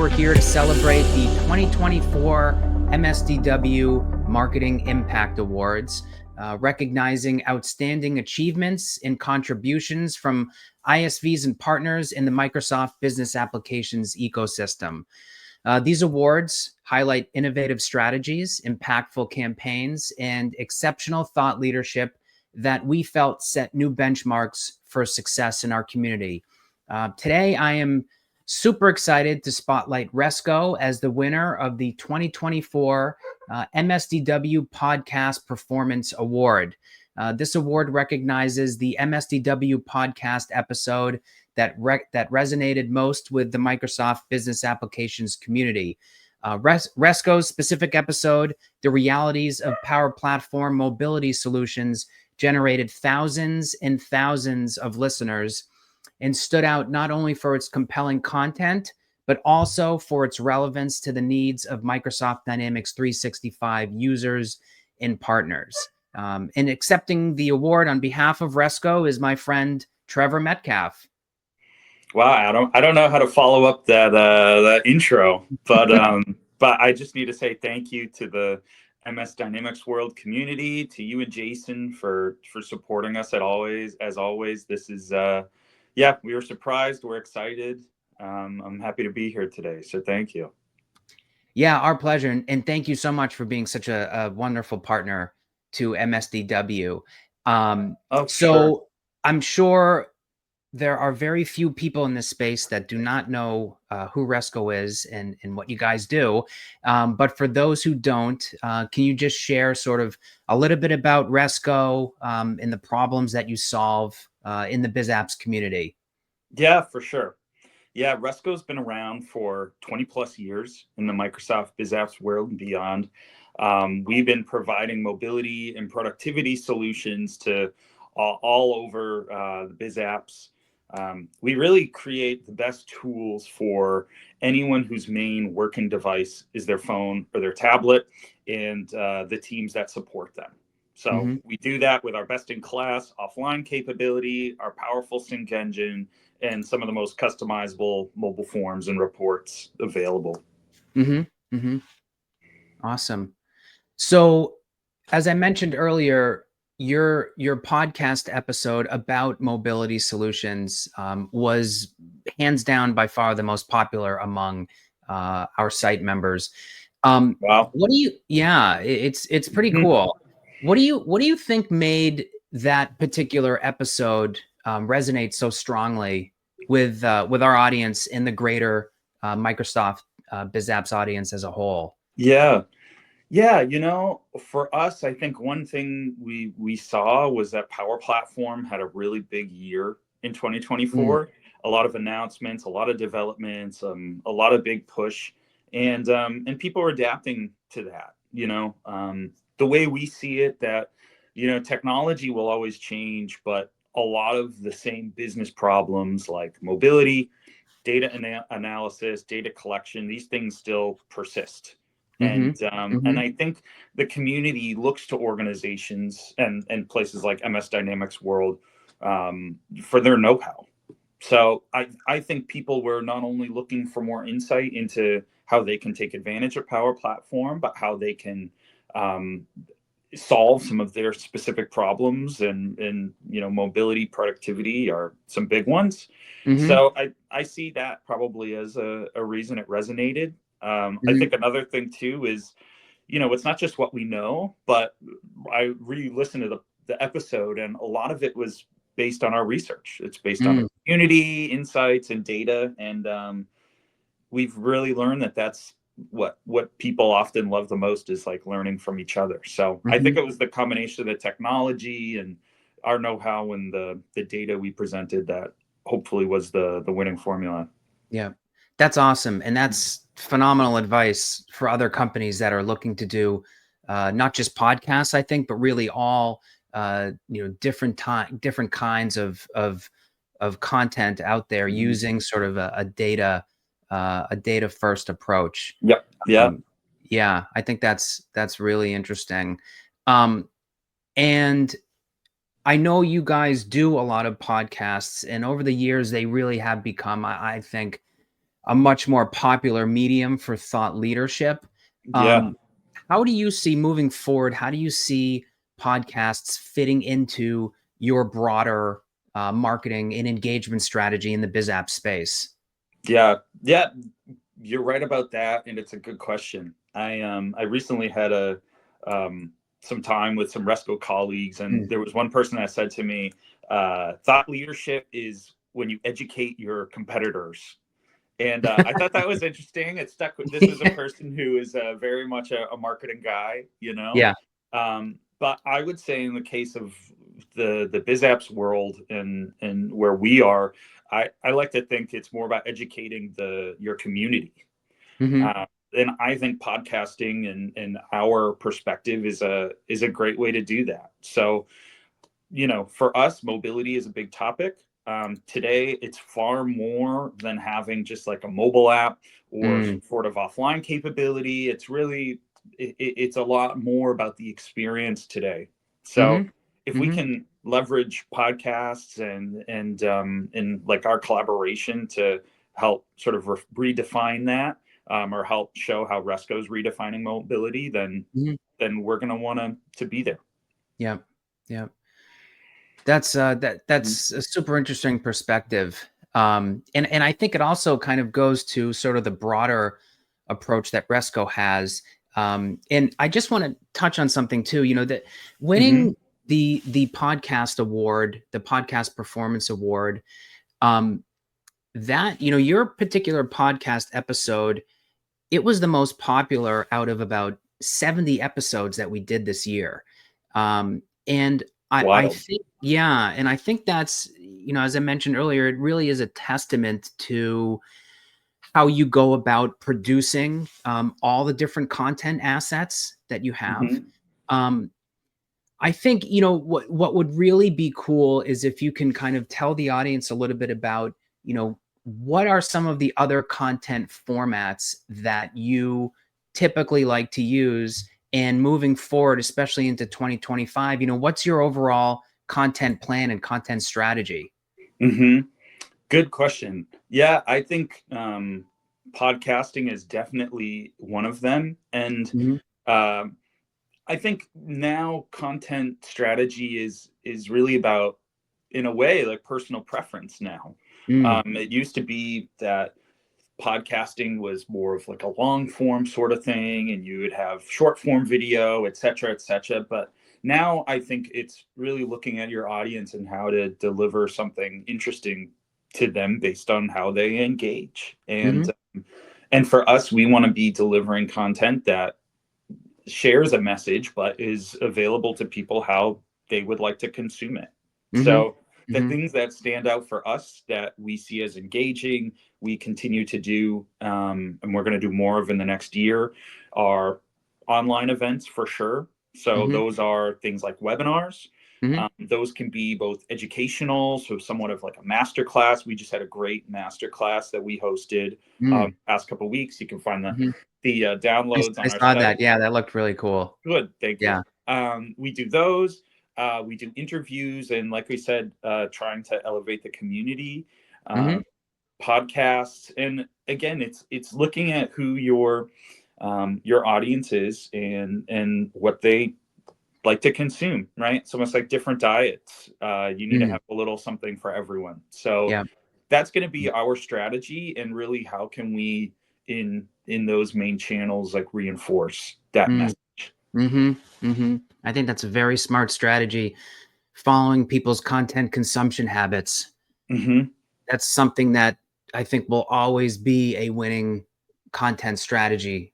we're here to celebrate the 2024 MSDW Marketing Impact Awards, recognizing outstanding achievements and contributions from ISVs and partners in the Microsoft Business Applications ecosystem. These awards highlight innovative strategies, impactful campaigns, and exceptional thought leadership that we felt set new benchmarks for success in our community. Today, I am super excited to spotlight Resco as the winner of the 2024 MSDW Podcast Performance Award. This award recognizes the MSDW podcast episode that resonated most with the Microsoft Business Applications community. Resco's specific episode, The Realities of Power Platform Mobility Solutions, generated thousands and thousands of listeners and stood out not only for its compelling content, but also for its relevance to the needs of Microsoft Dynamics 365 users and partners. And accepting the award on behalf of Resco is my friend Trevor Metcalfe. Wow, I don't know how to follow up that intro, but I just need to say thank you to the MS Dynamics World community, to you and Jason for supporting us as always. This is we were surprised, we're excited. I'm happy to be here today, so thank you. Yeah, our pleasure, and thank you so much for being such a wonderful partner to MSDW. Sure. I'm sure there are very few people in this space that do not know who Resco is and what you guys do. But for those who don't, can you just share sort of a little bit about Resco and the problems that you solve in the BizApps community? Yeah, for sure. Yeah, Resco's been around for 20 plus years in the Microsoft BizApps world and beyond. We've been providing mobility and productivity solutions to all over the BizApps. We really create the best tools for anyone whose main working device is their phone or their tablet, and the teams that support them. So we do that with our best-in-class offline capability, our powerful sync engine, and some of the most customizable mobile forms and reports available. Awesome. So, as I mentioned earlier, your podcast episode about mobility solutions was hands down by far the most popular among our site members. Wow. What do you? Yeah, it's pretty cool. What do you think made that particular episode resonate so strongly with our audience and the greater Microsoft BizApps audience as a whole? Yeah, for us, I think one thing we saw was that Power Platform had a really big year in 2024. A lot of announcements, a lot of developments, a lot of big push, and people are adapting to that. The way we see it, that technology will always change, but a lot of the same business problems like mobility, data analysis, data collection, these things still persist. And I think the community looks to organizations and places like MS Dynamics World for their know-how. So I think people were not only looking for more insight into how they can take advantage of Power Platform, but how they can solve some of their specific problems, and mobility, productivity are some big ones. So I see that probably as a reason it resonated. I think another thing too is, it's not just what we know, but I re-listened to the episode, and a lot of it was based on our research. It's based on the community insights and data, and we've really learned that that's what people often love the most, is like learning from each other. So I think it was the combination of the technology and our know-how and the data we presented that hopefully was the winning formula. Yeah, that's awesome. And that's phenomenal advice for other companies that are looking to do not just podcasts, I think, but really all different kinds of content out there using sort of a data first approach. Yep. Yeah. Yeah, I think that's really interesting. And I know you guys do a lot of podcasts, and over the years, they really have become, I think, a much more popular medium for thought leadership. Yeah. Um, how do you see moving forward? How do you see podcasts fitting into your broader marketing and engagement strategy in the biz app space? Yeah. Yeah. You're right about that, and it's a good question. I recently had a some time with some Resco colleagues, and Mm. there was one person that said to me, "Thought leadership is when you educate your competitors." And I thought that was interesting. It stuck with this is a person who is very much a marketing guy, you know. Yeah. But I would say in the case of the biz apps world and where we are, I like to think it's more about educating your community. Hmm. Uh, and I think podcasting and our perspective is a great way to do that. So, you know, for us, mobility is a big topic. Today, it's far more than having just like a mobile app or some Mm. sort of offline capability. It's really, it's a lot more about the experience today. So, Hmm. if we Hmm. can leverage podcasts and like our collaboration to help sort of redefine that, or help show how Resco's redefining mobility, Hmm. then we're going to want to be there. Yeah. Yeah. That's a super interesting perspective. And I think it also kind of goes to sort of the broader approach that Resco has. And I just want to touch on something too, that Mm-hmm. winning the podcast award, the podcast performance award, um, that, your particular podcast episode, it was the most popular out of about 70 episodes that we did this year. And I Wild. think, yeah, and I think that's, as I mentioned earlier, it really is a testament to how you go about producing all the different content assets that you have. Mm-hmm. Um, I think, what would really be cool is if you can kind of tell the audience a little bit about, what are some of the other content formats that you typically like to use, and moving forward, especially into 2025, what's your overall content plan and content strategy? Mm-hmm. Good question. Yeah, I think podcasting is definitely one of them. And Mhm. um, I think now content strategy is really about, in a way, like personal preference now. Mm. It used to be that podcasting was more of like a long form sort of thing, and you would have short form video, et cetera, et cetera. But now I think it's really looking at your audience and how to deliver something interesting to them based on how they engage. Mhm. And for us, we want to be delivering content that shares a message but is available to people how they would like to consume it. Mhm. So the Mhm. things that stand out for us that we see as engaging, we continue to do, and we're going to do more of in the next year, are online events for sure. So Mhm. those are things like webinars. Mhm. Those can be both educational, so somewhat of like a master class. We just had a great master class that we hosted Mm. past couple of weeks. You can find Mhm. the downloads I on our saw site. that. Yeah, that looked really cool. Good, thank you. Yeah. We do those. We do interviews, and like we said, trying to elevate the community. Mhm. Uh, Podcasts, and again, it's looking at who your audience is and what they like to consume. Right, it's almost like different diets. You need to Mm. have a little something for everyone. So Yeah. that's going to be our strategy, and really, how can we in those main channels like reinforce that Mm. message? Mhm. Mhm. I think that's a very smart strategy. Following people's content consumption habits. Hmm. That's something that I think will always be a winning content strategy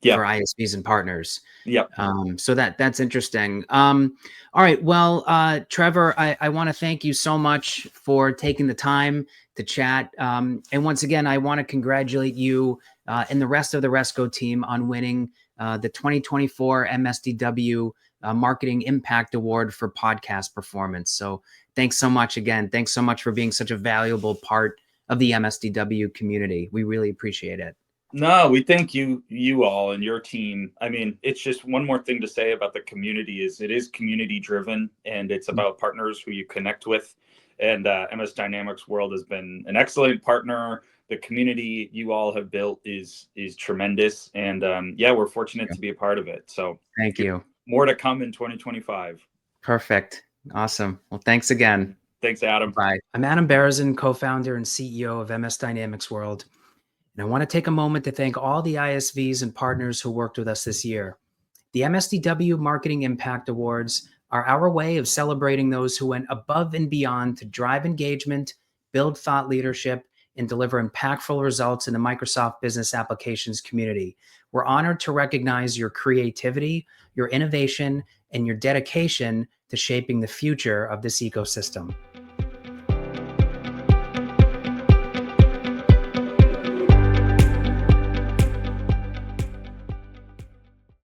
for Yep. ISVs and partners. Yep. So that's interesting. All right. Well, Trevor, I want to thank you so much for taking the time to chat. And once again, I want to congratulate you and the rest of the Resco team on winning the 2024 MSDW Marketing Impact Award for podcast performance. So thanks so much again. Thanks so much for being such a valuable part of the MSDW community. We really appreciate it. No, we thank you all and your team. I mean, it's just one more thing to say about the community is it is community driven, and it's about partners who you connect with. And MS Dynamics World has been an excellent partner. The community you all have built is tremendous, and yeah, we're fortunate to be a part of it. So Thank you. more to come in 2025. Perfect. Awesome. Well, thanks again. Thanks, Adam. Bye. I'm Adam Berezin, co-founder and CEO of MS Dynamics World. And I want to take a moment to thank all the ISVs and partners who worked with us this year. The MSDW Marketing Impact Awards are our way of celebrating those who went above and beyond to drive engagement, build thought leadership, and deliver impactful results in the Microsoft Business Applications community. We're honored to recognize your creativity, your innovation, and your dedication to shaping the future of this ecosystem.